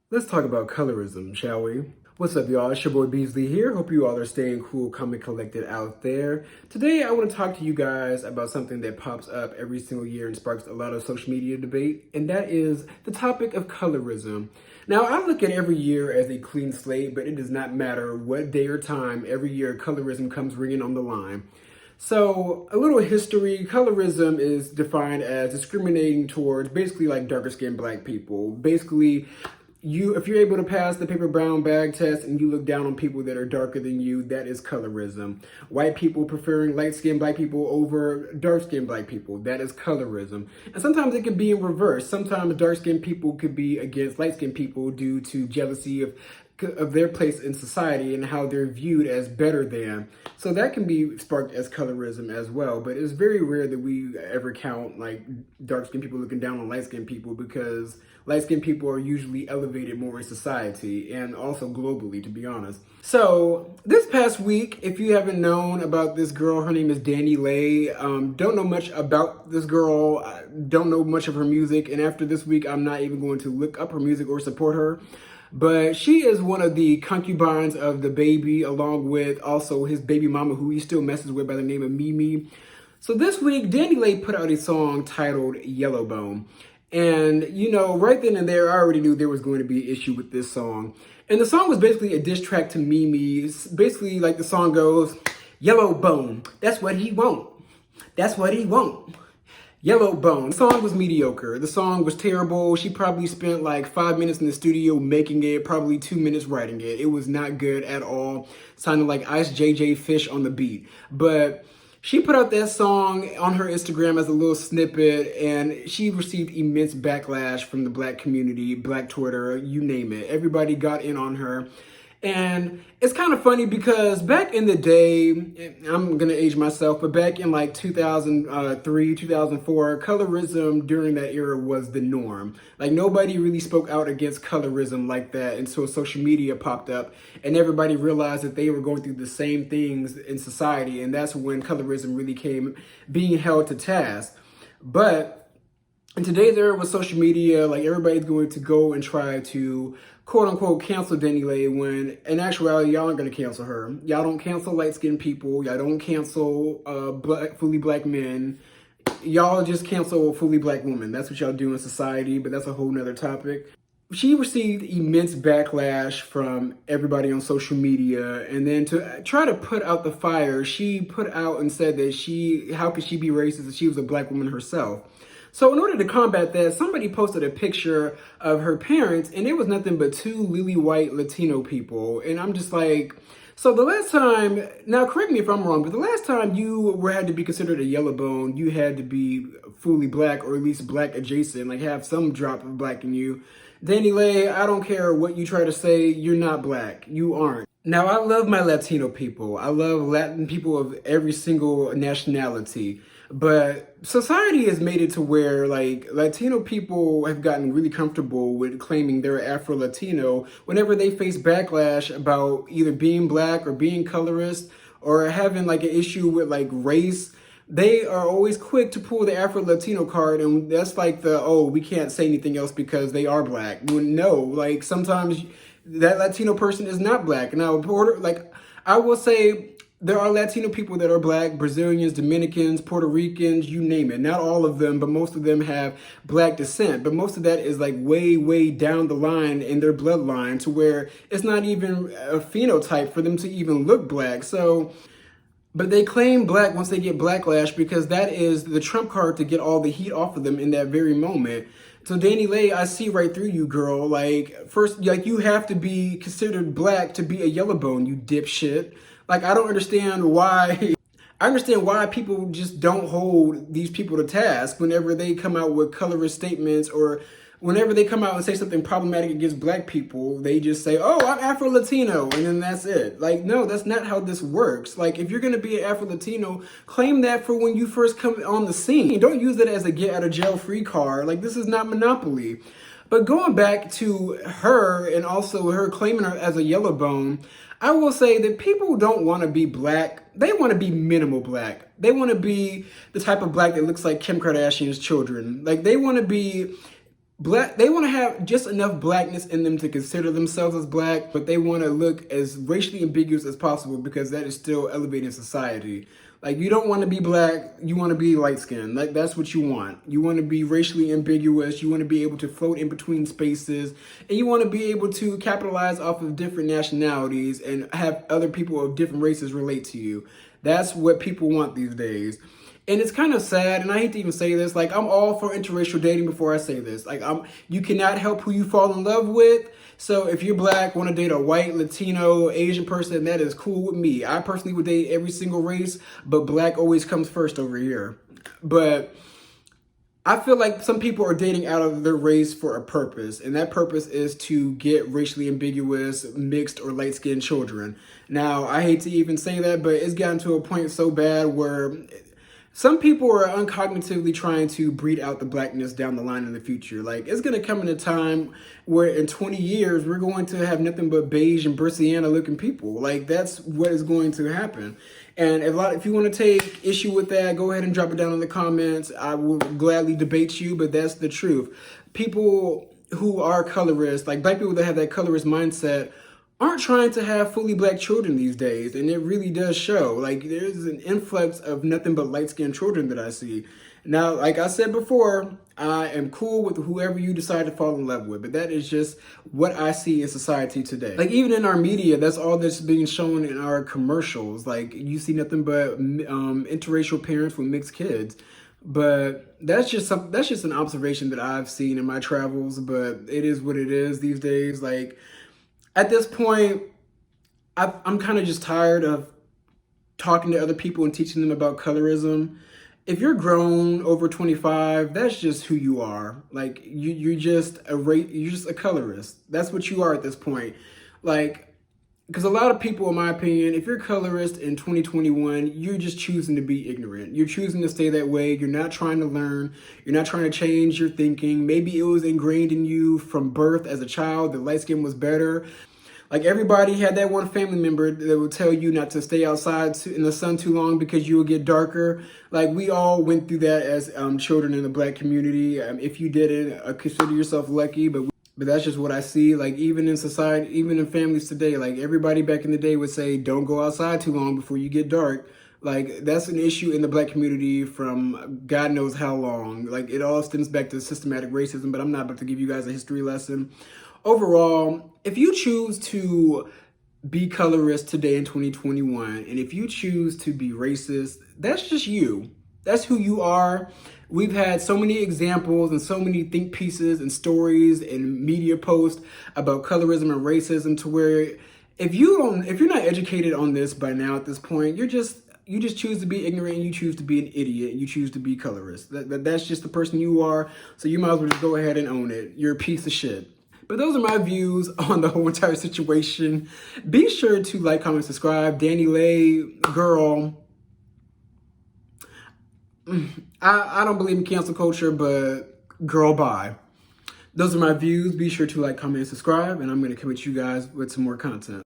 Let's talk about colorism, shall we? What's up, y'all? It's your boy Beasley here. Hope you all are staying cool, calm, and collected out there. Today, I want to talk to you guys about something that pops up every single year and sparks a lot of social media debate, and that is the topic of colorism. Now, I look at every year as a clean slate, but it does not matter what day or time, every year colorism comes ringing on the line. So, a little history. Colorism is defined as discriminating towards basically like darker skinned black people. Basically, if you're able to pass the paper brown bag test and you look down on people that are darker than you, that is colorism. White people preferring light-skinned black people over dark-skinned black people, that is colorism. And sometimes it can be in reverse. Sometimes dark-skinned people could be against light-skinned people due to jealousy of their place in society and how they're viewed as better than. So that can be sparked as colorism as well. But it's very rare that we ever count like dark-skinned people looking down on light-skinned people, because light-skinned people are usually elevated more in society and also globally, to be honest. So this past week, if you haven't known about this girl, her name is Dani Leigh. Don't know much about this girl, don't know much of her music, and after this week, I'm not even going to look up her music or support her. But she is one of the concubines of the baby, along with also his baby mama, who he still messes with by the name of Mimi. So this week, Dani Leigh put out a song titled Yellowbone. And, you know, right then and there, I already knew there was going to be an issue with this song. And the song was basically a diss track to Mimi. It's basically like the song goes, Yellowbone, that's what he want. That's what he want. Yellowbone. The song was mediocre. The song was terrible. She probably spent like 5 minutes in the studio making it, probably 2 minutes writing it. It was not good at all. Sounded like Ice JJ Fish on the beat. But she put out that song on her Instagram as a little snippet, and she received immense backlash from the black community, black Twitter, you name it. Everybody got in on her. And it's kind of funny because back in the day, I'm going to age myself, but back in like 2003, 2004, colorism during that era was the norm. Like nobody really spoke out against colorism like that until social media popped up and everybody realized that they were going through the same things in society. And that's when colorism really came being held to task. But in today's era with social media, like everybody's going to go and try to quote unquote cancel Dani Leigh, when in actuality y'all aren't gonna cancel her. Y'all don't cancel light-skinned people. Y'all don't cancel fully black men. Y'all just cancel fully black women. That's what y'all do in society, but that's a whole nother topic. She received immense backlash from everybody on social media, and then to try to put out the fire, she put out and said that how could she be racist if she was a black woman herself? So in order to combat that, somebody posted a picture of her parents, and it was nothing but two lily white Latino people. And I'm just like, so the last time, now correct me if I'm wrong, but the last time you had to be considered a yellowbone, you had to be fully black, or at least black adjacent, like have some drop of black in you. Dani Leigh, I don't care what you try to say, you're not black. You aren't. Now, I love my Latino people. I love Latin people of every single nationality. But society has made it to where like Latino people have gotten really comfortable with claiming they're Afro-Latino whenever they face backlash about either being black or being colorist or having like an issue with like race. They are always quick to pull the Afro-Latino card, and that's like we can't say anything else because they are black. No, like sometimes that Latino person is not black. Now, I will say, there are Latino people that are black, Brazilians, Dominicans, Puerto Ricans, you name it. Not all of them, but most of them have black descent. But most of that is like way, way down the line in their bloodline to where it's not even a phenotype for them to even look black. So, but they claim black once they get backlash because that is the trump card to get all the heat off of them in that very moment. So Dani Leigh, I see right through you, girl. Like, first, like you have to be considered black to be a yellowbone, you dipshit. Like, I don't understand why. I understand why people just don't hold these people to task whenever they come out with colorist statements, or whenever they come out and say something problematic against black people. They just say, oh, I'm Afro-Latino, and then that's it. Like, no, that's not how this works. Like, if you're going to be an Afro-Latino, claim that for when you first come on the scene. Don't use it as a get-out-of-jail-free card. Like, this is not Monopoly. But going back to her and also her claiming her as a yellowbone, I will say that people don't want to be black. They want to be minimal black. They want to be the type of black that looks like Kim Kardashian's children. Like, they want to be they want to have just enough blackness in them to consider themselves as black, but they want to look as racially ambiguous as possible because that is still elevating society. Like, you don't want to be black, you want to be light skinned. Like, that's what you want. You want to be racially ambiguous, you want to be able to float in between spaces, and you want to be able to capitalize off of different nationalities and have other people of different races relate to you. That's what people want these days. And it's kind of sad, and I hate to even say this, like, I'm all for interracial dating before I say this. Like, you cannot help who you fall in love with. So if you're black, want to date a white, Latino, Asian person, that is cool with me. I personally would date every single race, but black always comes first over here. But I feel like some people are dating out of their race for a purpose, and that purpose is to get racially ambiguous, mixed, or light-skinned children. Now, I hate to even say that, but it's gotten to a point so bad where some people are uncognitively trying to breed out the blackness down the line in the future. Like, it's going to come in a time where in 20 years, we're going to have nothing but beige and Brisciana looking people. Like, that's what is going to happen. And if you want to take issue with that, go ahead and drop it down in the comments. I will gladly debate you, but that's the truth. People who are colorist, like black people that have that colorist mindset, aren't trying to have fully black children these days, and it really does show. Like, there's an influx of nothing but light-skinned children that I see. Now, like I said before, I am cool with whoever you decide to fall in love with, but that is just what I see in society today. Like, even in our media, that's all that's being shown in our commercials. Like, you see nothing but interracial parents with mixed kids. But that's just an observation that I've seen in my travels, but it is what it is these days. Like, at this point, I'm kind of just tired of talking to other people and teaching them about colorism. If you're grown over 25, that's just who you are. Like, you're just a colorist. That's what you are at this point. Like, because a lot of people, in my opinion, if you're a colorist in 2021, you're just choosing to be ignorant. You're choosing to stay that way. You're not trying to learn. You're not trying to change your thinking. Maybe it was ingrained in you from birth as a child that light skin was better. Like, everybody had that one family member that would tell you not to stay outside in the sun too long because you will get darker. Like, we all went through that as children in the black community. If you didn't, consider yourself lucky, but that's just what I see. Like, even in society, even in families today, like, everybody back in the day would say, don't go outside too long before you get dark. Like, that's an issue in the black community from God knows how long. Like, it all stems back to systematic racism, but I'm not about to give you guys a history lesson. Overall, if you choose to be colorist today in 2021, and if you choose to be racist, that's just you. That's who you are. We've had so many examples and so many think pieces and stories and media posts about colorism and racism to where if you're not educated on this by now at this point, you just choose to be ignorant and you choose to be an idiot and you choose to be colorist. That's just the person you are. So you might as well just go ahead and own it. You're a piece of shit. But those are my views on the whole entire situation. Be sure to like, comment, subscribe. Dani Leigh, girl. I don't believe in cancel culture, but girl, bye. Those are my views. Be sure to like, comment, and subscribe, and I'm going to come at you guys with some more content.